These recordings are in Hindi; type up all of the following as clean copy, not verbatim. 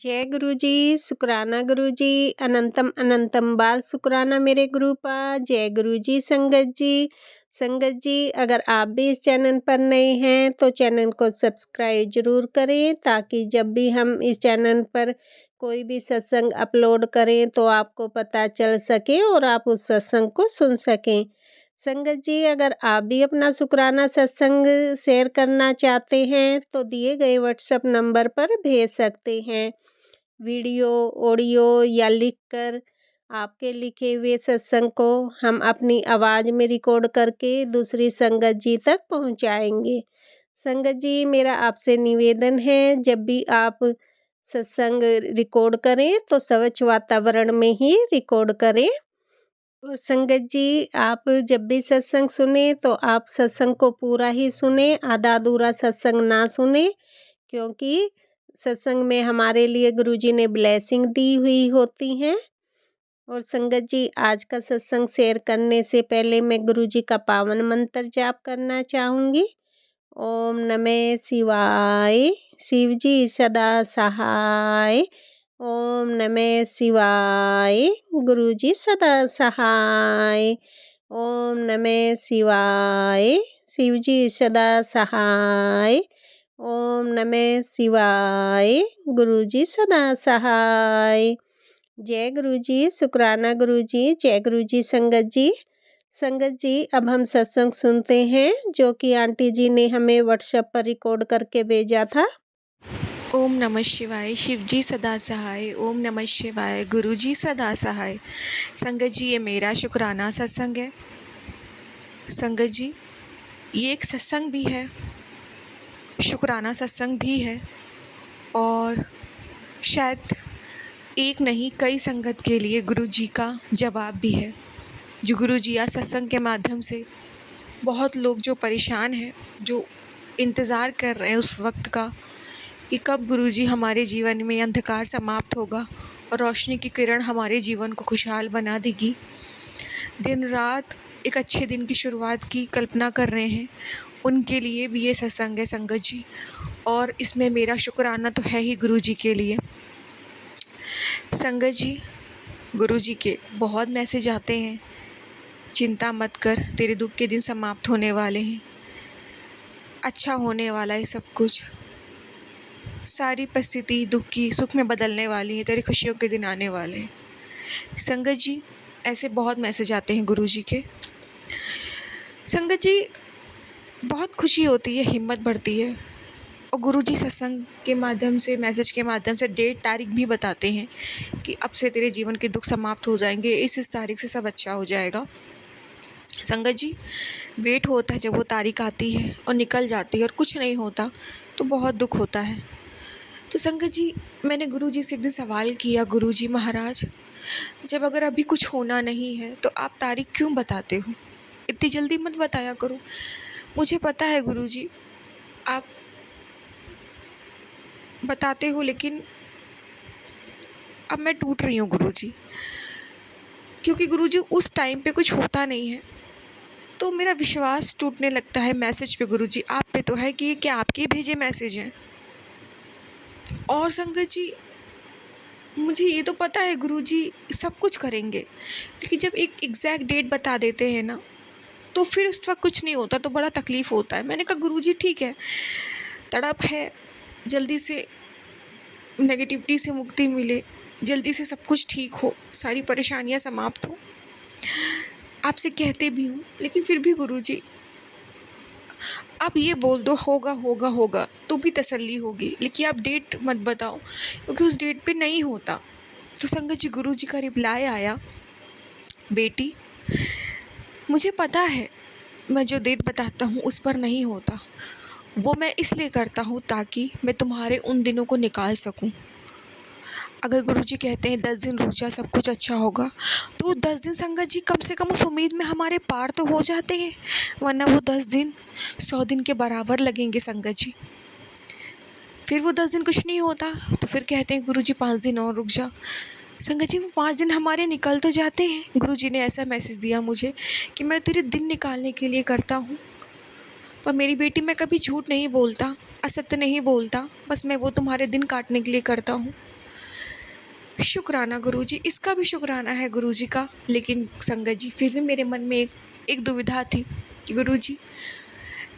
जय गुरु जी, शुक्राना गुरु जी, अनंतम अनंतम बार शुक्राना मेरे गुरुपा। जय गुरु जी संगत जी। संगत जी, अगर आप भी इस चैनल पर नए हैं तो चैनल को सब्सक्राइब जरूर करें, ताकि जब भी हम इस चैनल पर कोई भी सत्संग अपलोड करें तो आपको पता चल सके और आप उस सत्संग को सुन सकें। संगत जी, अगर आप भी अपना शुक्राना सत्संग शेयर करना चाहते हैं तो दिए गए व्हाट्सएप नंबर पर भेज सकते हैं। वीडियो, ऑडियो या लिखकर आपके लिखे हुए सत्संग को हम अपनी आवाज़ में रिकॉर्ड करके दूसरी संगत जी तक पहुंचाएंगे। संगत जी, मेरा आपसे निवेदन है, जब भी आप सत्संग रिकॉर्ड करें तो स्वच्छ वातावरण में ही रिकॉर्ड करें। और संगत जी, आप जब भी सत्संग सुने तो आप सत्संग को पूरा ही सुने, आधा अधूरा सत्संग ना सुने, क्योंकि सत्संग में हमारे लिए गुरुजी ने ब्लेसिंग दी हुई होती हैं। और संगत जी, आज का सत्संग शेयर करने से पहले मैं गुरुजी का पावन मंत्र जाप करना चाहूँगी। ओम नमः शिवाय, शिव जी सदा सहाय। ओम नमः शिवाय, गुरु जी सदा सहाय। ओम नमः शिवाय, शिव जी सदा सहाय। ओम नमः शिवाय, गुरु जी सदा सहाय। जय गुरु जी, शुक्राना गुरु जी, जय गुरु जी संगत जी। संगत जी, अब हम सत्संग सुनते हैं जो कि आंटी जी ने हमें व्हाट्सएप पर रिकॉर्ड करके भेजा था। ओम नमः शिवाय, शिव जी सदा सहाय। ओम नमः शिवाय, गुरु जी सदा सहाय। संगत जी, ये मेरा शुक्राना सत्संग है। संगत जी, ये एक सत्संग भी है, शुक्राना सत्संग भी है, और शायद एक नहीं कई संगत के लिए गुरु जी का जवाब भी है। जो गुरु जी आज सत्संग के माध्यम से बहुत लोग जो परेशान हैं, जो इंतज़ार कर रहे हैं उस वक्त का कि कब गुरुजी हमारे जीवन में अंधकार समाप्त होगा और रोशनी की किरण हमारे जीवन को खुशहाल बना देगी। दिन रात एक अच्छे दिन की शुरुआत की कल्पना कर रहे हैं, उनके लिए भी ये सत्संग है संगत जी। और इसमें मेरा शुक्राना तो है ही गुरुजी के लिए। संगत जी, गुरुजी के बहुत मैसेज आते हैं, चिंता मत कर, तेरे दुख के दिन समाप्त होने वाले हैं, अच्छा होने वाला है सब कुछ, सारी परिस्थिति दुख की सुख में बदलने वाली है, तेरी खुशियों के दिन आने वाले हैं। संगत जी, ऐसे बहुत मैसेज आते हैं गुरुजी के। संगत जी, बहुत खुशी होती है, हिम्मत बढ़ती है, और गुरुजी सत्संग के माध्यम से, मैसेज के माध्यम से डेट तारीख भी बताते हैं कि अब से तेरे जीवन के दुख समाप्त हो जाएंगे, इस तारीख से सब अच्छा हो जाएगा। संगत जी, वेट होता है जब वो तारीख आती है और निकल जाती है और कुछ नहीं होता तो बहुत दुख होता है। तो संगत जी, मैंने गुरुजी से एक दिन सवाल किया, गुरुजी महाराज, जब अगर अभी कुछ होना नहीं है तो आप तारीख क्यों बताते हो? इतनी जल्दी मत बताया करो। मुझे पता है गुरुजी, आप बताते हो, लेकिन अब मैं टूट रही हूँ गुरुजी, क्योंकि गुरुजी उस टाइम पे कुछ होता नहीं है तो मेरा विश्वास टूटने लगता है मैसेज पे। गुरुजी आप पे तो है कि ये क्या आपके भेजे मैसेज हैं? और संगत जी, मुझे ये तो पता है गुरुजी सब कुछ करेंगे, लेकिन जब एक एग्जैक्ट डेट बता देते हैं ना, तो फिर उस वक्त कुछ नहीं होता तो बड़ा तकलीफ़ होता है। मैंने कहा गुरुजी ठीक है, तड़प है, जल्दी से नेगेटिविटी से मुक्ति मिले, जल्दी से सब कुछ ठीक हो, सारी परेशानियां समाप्त हो, आपसे कहते भी हूँ, लेकिन फिर भी गुरुजी आप ये बोल दो होगा होगा होगा तो भी तसल्ली होगी, लेकिन आप डेट मत बताओ, क्योंकि उस डेट पे नहीं होता। तो संगत जी, गुरुजी का रिप्लाई आया, बेटी मुझे पता है मैं जो डेट बताता हूँ उस पर नहीं होता, वो मैं इसलिए करता हूँ ताकि मैं तुम्हारे उन दिनों को निकाल सकूँ। अगर गुरुजी कहते हैं 10 दिन रुक जा सब कुछ अच्छा होगा, तो वो 10 दिन संगत जी कम से कम उस उम्मीद में हमारे पार तो हो जाते हैं, वरना वो 10 दिन 100 दिन के बराबर लगेंगे संगत जी। फिर वो 10 दिन कुछ नहीं होता तो फिर कहते हैं गुरुजी 5 दिन और रुक जा। संगत जी, वो 5 दिन हमारे निकल तो जाते हैं। गुरुजी ने ऐसा मैसेज दिया मुझे कि मैं तेरे दिन निकालने के लिए करता हूँ, पर मेरी बेटी मैं कभी झूठ नहीं बोलता, असत्य नहीं बोलता, बस मैं वो तुम्हारे दिन काटने के लिए करता हूँ। शुक्राना गुरुजी, इसका भी शुक्राना है गुरुजी का। लेकिन संगत जी, फिर भी मेरे मन में एक दुविधा थी कि गुरुजी,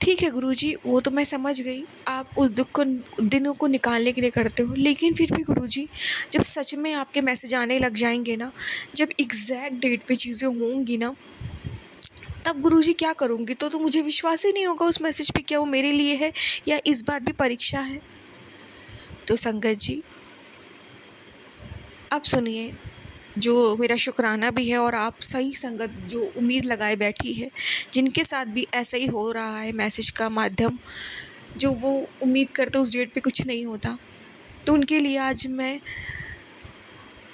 ठीक है गुरुजी, वो तो मैं समझ गई, आप उस दुख को, दिनों को निकालने के लिए करते हो, लेकिन फिर भी गुरुजी, जब सच में आपके मैसेज आने लग जाएंगे ना, जब एग्जैक्ट डेट पे चीज़ें होंगी ना, तब गुरुजी क्या करूँगी? तो मुझे विश्वास ही नहीं होगा उस मैसेज पे, क्या वो मेरे लिए है या इस बार भी परीक्षा है। तो संगत जी, अब सुनिए, जो मेरा शुक्राना भी है, और आप सही संगत जो उम्मीद लगाए बैठी है, जिनके साथ भी ऐसा ही हो रहा है, मैसेज का माध्यम जो वो उम्मीद करते उस डेट पे कुछ नहीं होता, तो उनके लिए आज मैं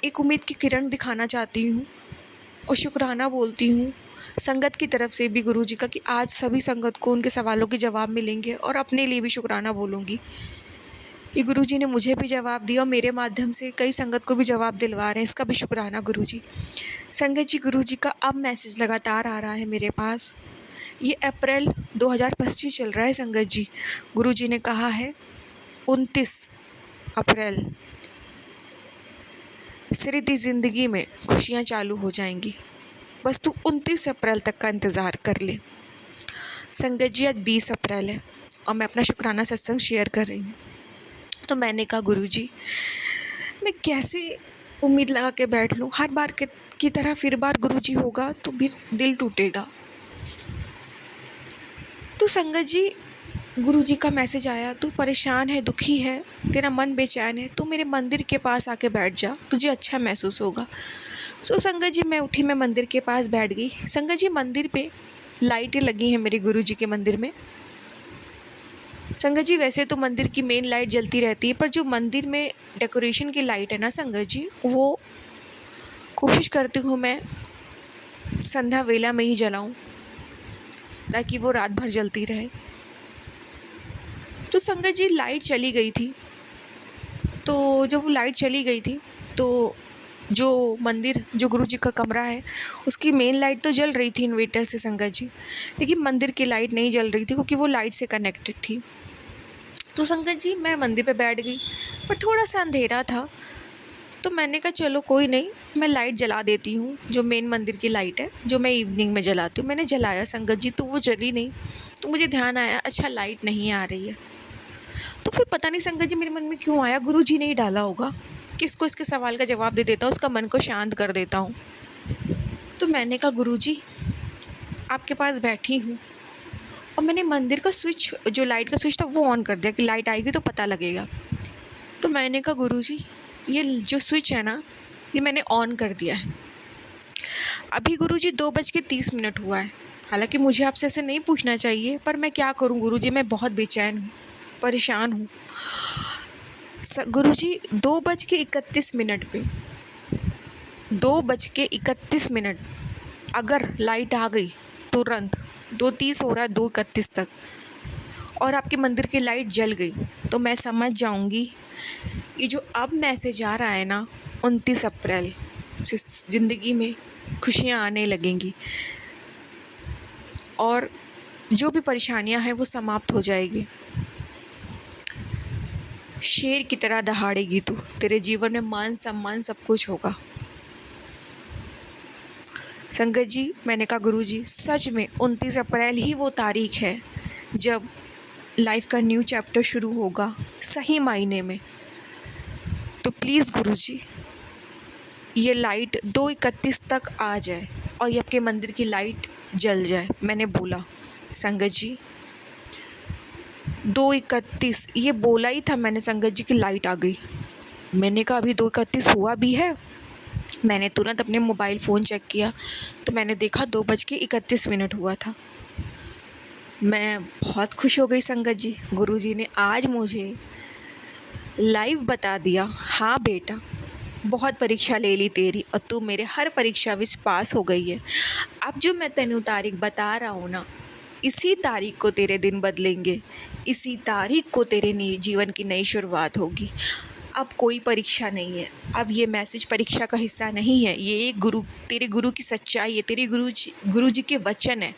एक उम्मीद की किरण दिखाना चाहती हूँ और शुक्राना बोलती हूँ संगत की तरफ से भी गुरुजी का, कि आज सभी संगत को उनके सवालों के जवाब मिलेंगे, और अपने लिए भी शुक्राना बोलूँगी कि गुरुजी ने मुझे भी जवाब दिया और मेरे माध्यम से कई संगत को भी जवाब दिलवा रहे हैं, इसका भी शुक्राना गुरुजी। संगत जी, गुरुजी का अब मैसेज लगातार आ रहा है मेरे पास। ये अप्रैल 2025 चल रहा है संगत जी। गुरुजी ने कहा है 29 अप्रैल से तेरी ज़िंदगी में खुशियाँ चालू हो जाएंगी, बस तू 29 अप्रैल तक का इंतज़ार कर ले। संगत जी, आज 20 अप्रैल है और मैं अपना शुक्राना सत्संग शेयर कर रही हूँ। तो मैंने कहा गुरुजी, मैं कैसे उम्मीद लगा के बैठ लूँ, हर बार की तरह फिर बार गुरुजी होगा तो फिर दिल टूटेगा। तो संगत जी, गुरुजी का मैसेज आया, तू परेशान है, दुखी है, तेरा मन बेचैन है, तू मेरे मंदिर के पास आके बैठ जा, तुझे अच्छा महसूस होगा। सो संगत जी, मैं उठी, मैं मंदिर के पास बैठ गई। संगत जी, मंदिर पे लाइटें लगी हैं मेरे गुरुजी के मंदिर में। संगत जी, वैसे तो मंदिर की मेन लाइट जलती रहती है, पर जो मंदिर में डेकोरेशन की लाइट है ना संगत जी, वो कोशिश करती हूँ मैं संध्या वेला में ही जलाऊं, ताकि वो रात भर जलती रहे। तो संगत जी, लाइट चली गई थी। तो जब वो लाइट चली गई थी, तो जो मंदिर, जो गुरुजी का कमरा है, उसकी मेन लाइट तो जल रही थी इन्वर्टर से संगत जी, लेकिन मंदिर की लाइट नहीं जल रही थी, क्योंकि वो लाइट से कनेक्टेड थी। तो संगत जी, मैं मंदिर पे बैठ गई, पर थोड़ा सा अंधेरा था, तो मैंने कहा चलो कोई नहीं, मैं लाइट जला देती हूँ, जो मेन मंदिर की लाइट है, जो मैं इवनिंग में जलाती हूँ। मैंने जलाया संगत जी, तो वो जली नहीं। तो मुझे ध्यान आया, अच्छा लाइट नहीं आ रही है। तो फिर पता नहीं संगत जी मेरे मन में क्यों आया, गुरुजी ने ही डाला होगा, किसको इसके सवाल का जवाब दे देता हूँ, उसका मन को शांत कर देता हूँ। तो मैंने कहा गुरुजी, आपके पास बैठी हूँ, और मैंने मंदिर का स्विच, जो लाइट का स्विच था, वो ऑन कर दिया कि लाइट आएगी तो पता लगेगा। तो मैंने कहा गुरुजी, ये जो स्विच है ना, ये मैंने ऑन कर दिया है। अभी गुरुजी 2:30 हुआ है। हालांकि मुझे आपसे ऐसे नहीं पूछना चाहिए, पर मैं क्या करूं गुरुजी, मैं बहुत बेचैन हूँ, परेशान हूँ। गुरुजी, 2:31 पे, 2:31 अगर लाइट आ गई तुरंत, 2:30 हो रहा है, 2:31 तक, और आपके मंदिर की लाइट जल गई, तो मैं समझ जाऊंगी ये जो अब मैसेज आ रहा है ना, 29 अप्रैल से ज़िंदगी में खुशियाँ आने लगेंगी, और जो भी परेशानियां हैं वो समाप्त हो जाएगी। शेर की तरह दहाड़ेगी तू, तेरे जीवन में मान सम्मान सब कुछ होगा। संगत जी, मैंने कहा गुरुजी, सच में 29 अप्रैल ही वो तारीख है जब लाइफ का न्यू चैप्टर शुरू होगा, सही मायने में। तो प्लीज़ गुरुजी, ये लाइट 2:31 तक आ जाए और ये आपके मंदिर की लाइट जल जाए। मैंने बोला संगत जी, 2:31 ये बोला ही था मैंने संगत जी की लाइट आ गई। मैंने कहा अभी 2:31 हुआ भी है। मैंने तुरंत अपने मोबाइल फ़ोन चेक किया, तो मैंने देखा 2:31 हुआ था। मैं बहुत खुश हो गई संगत जी, गुरुजी ने आज मुझे लाइव बता दिया, हाँ बेटा, बहुत परीक्षा ले ली तेरी, और तू मेरे हर परीक्षा विच पास हो गई है। अब जो मैं तेनू तारीख बता रहा हूँ ना, इसी तारीख को तेरे दिन बदलेंगे, इसी तारीख को तेरे जीवन की नई शुरुआत होगी। अब कोई परीक्षा नहीं है, अब ये मैसेज परीक्षा का हिस्सा नहीं है, ये एक तेरे गुरु की सच्चाई है, तेरे गुरु जी के वचन है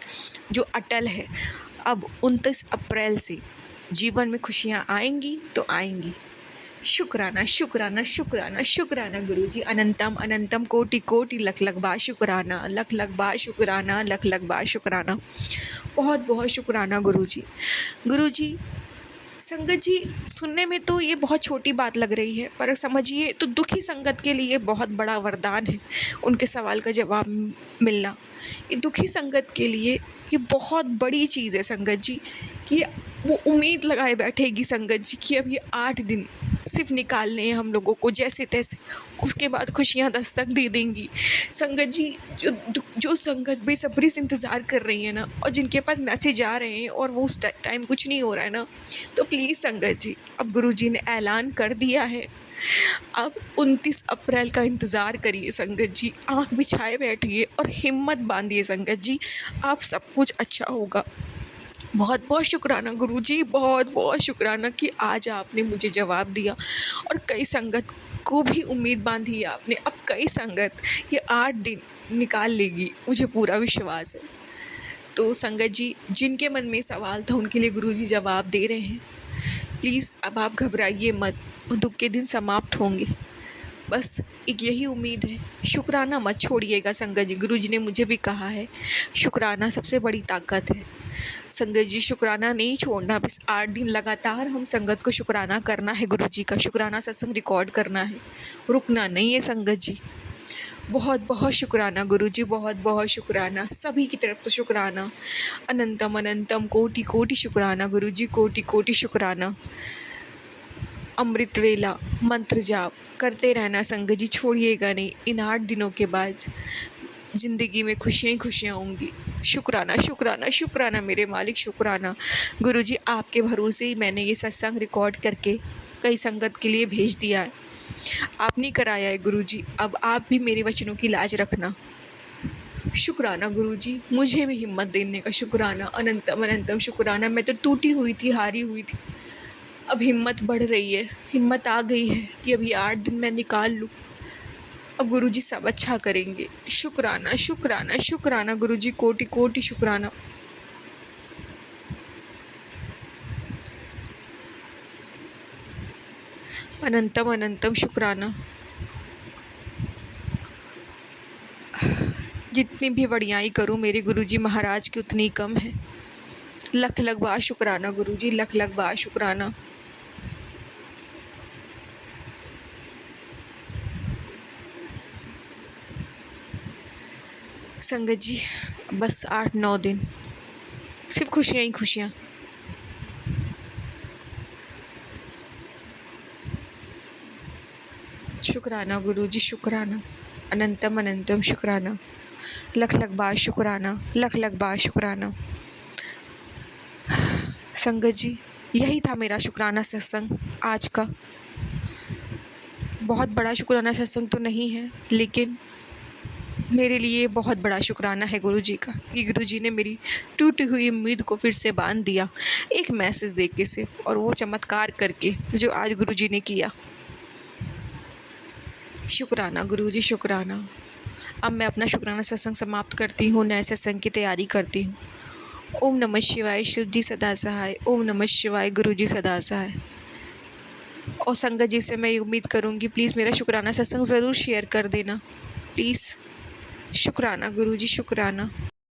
जो अटल है। अब 29 अप्रैल से जीवन में खुशियाँ आएंगी तो आएंगी, शुक्राना शुक्राना शुक्राना शुक्राना गुरुजी, अनंतम अनंतम कोटि कोटि लख लख बार शुक्राना, लख लख बार शुक्राना, लख लख बार शुक्राना। बहुत बहुत शुक्राना गुरुजी। गुरुजी, संगत जी, सुनने में तो ये बहुत छोटी बात लग रही है, पर समझिए तो दुखी संगत के लिए बहुत बड़ा वरदान है उनके सवाल का जवाब मिलना। ये दुखी संगत के लिए ये बहुत बड़ी चीज़ है संगत जी, कि वो उम्मीद लगाए बैठेगी संगत जी कि अब ये 8 दिन सिर्फ निकालने हैं हम लोगों को जैसे तैसे, उसके बाद खुशियाँ दस्तक दे देंगी। संगत जी, जो संगत बेसब्री से इंतज़ार कर रही है ना, और जिनके पास मैसेज आ रहे हैं और वो उस टाइम कुछ नहीं हो रहा है ना, तो प्लीज़ संगत जी, अब गुरुजी ने ऐलान कर दिया है, अब 29 अप्रैल का इंतज़ार करिए संगत जी, आँख बिछाए बैठिए और हिम्मत बांधिए संगत जी, आप सब कुछ अच्छा होगा। बहुत बहुत शुक्राना गुरुजी, बहुत बहुत शुक्राना कि आज आपने मुझे जवाब दिया, और कई संगत को भी उम्मीद बांधी है आपने। अब कई संगत ये 8 दिन निकाल लेगी, मुझे पूरा विश्वास है। तो संगत जी, जिनके मन में सवाल था उनके लिए गुरुजी जवाब दे रहे हैं। प्लीज़ अब आप घबराइए मत, दुख के दिन समाप्त होंगे, बस एक यही उम्मीद है। शुक्राना मत छोड़िएगा संगत जी, गुरुजी ने मुझे भी कहा है, शुक्राना सबसे बड़ी ताकत है। संगत जी, शुक्राना नहीं छोड़ना, बस 8 दिन लगातार हम संगत को शुक्राना करना है, गुरुजी का शुक्राना सत्संग रिकॉर्ड करना है, रुकना नहीं है संगत जी। बहुत बहुत शुक्राना गुरुजी, बहुत बहुत शुक्राना, सभी की तरफ से शुक्राना, अनंतम अनंतम कोटि कोटि शुक्राना गुरुजी, कोटि कोटि शुक्राना। अमृत वेला मंत्र जाप करते रहना संगत जी, छोड़िएगा नहीं। इन 8 दिनों के बाद ज़िंदगी में खुशियाँ ही खुशियाँ होंगी। शुक्राना शुक्राना शुक्राना मेरे मालिक, शुक्राना गुरुजी, आपके भरोसे ही मैंने ये सत्संग रिकॉर्ड करके कई संगत के लिए भेज दिया है। आपने कराया है गुरुजी, अब आप भी मेरे वचनों की लाज रखना। शुक्राना गुरुजी, मुझे भी हिम्मत देने का शुक्राना, अनंतम अनंतम शुक्राना। मैं तो टूटी हुई थी, हारी हुई थी, अब हिम्मत बढ़ रही है, हिम्मत आ गई है कि अब ये 8 दिन मैं निकाल लूँ। अब गुरुजी सब अच्छा करेंगे। शुक्राना शुक्राना शुक्राना गुरुजी, कोटि कोटि शुक्राना। अनंतम अनंतम शुक्राना। जितनी भी बड़ियाई करूँ मेरे गुरुजी महाराज की उतनी कम है। लख लख बार शुक्राना गुरुजी, लख लख बार शुक्राना। संगत जी, बस 8-9 दिन सिर्फ खुशियाँ ही खुशियाँ। शुक्राना गुरुजी, शुक्राना, अनंतम अनंतम शुक्राना, लख लख बार शुक्राना, लख लख बार शुक्राना। संगत जी, यही था मेरा शुक्राना सत्संग आज का। बहुत बड़ा शुक्राना सत्संग तो नहीं है, लेकिन मेरे लिए बहुत बड़ा शुक्राना है गुरुजी का, कि गुरुजी ने मेरी टूटी हुई उम्मीद को फिर से बांध दिया, एक मैसेज दे के सिर्फ, और वो चमत्कार करके जो आज गुरुजी ने किया। शुक्राना गुरुजी, शुक्राना। अब मैं अपना शुक्राना सत्संग समाप्त करती हूँ, नए सत्संग की तैयारी करती हूँ। ओम नमः शिवाय, शिव जी सदा सहाय। ओम नमः शिवाय, गुरु जी सदा सहाय। और संगत जी से मैं ये उम्मीद करूँगी, प्लीज़ मेरा शुक्राना सत्संग ज़रूर शेयर कर देना, प्लीज़। शुक्राना गुरु जी, शुक्राना।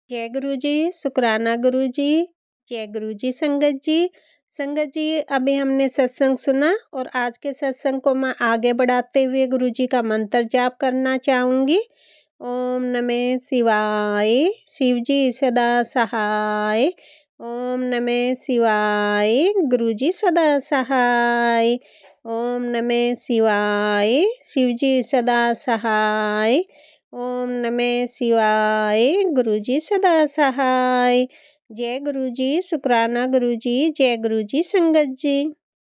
जय गुरु जी, शुक्राना गुरु जी, जय गुरु जी संगत जी। संगत जी, अभी हमने सत्संग सुना, और आज के सत्संग को मैं आगे बढ़ाते हुए गुरु जी का मंत्र जाप करना चाहूँगी। ओम नमः शिवाय, शिव जी सदा सहाय। ओम नमः शिवाय, गुरु जी सदा सहाय। ओम नमः शिवाय, शिव जी सदा सहाय। ओम नमः शिवाय, गुरु जी सदा सहाय। जय गुरु जी, शुक्राना गुरु जी, जय गुरु जी संगत जी।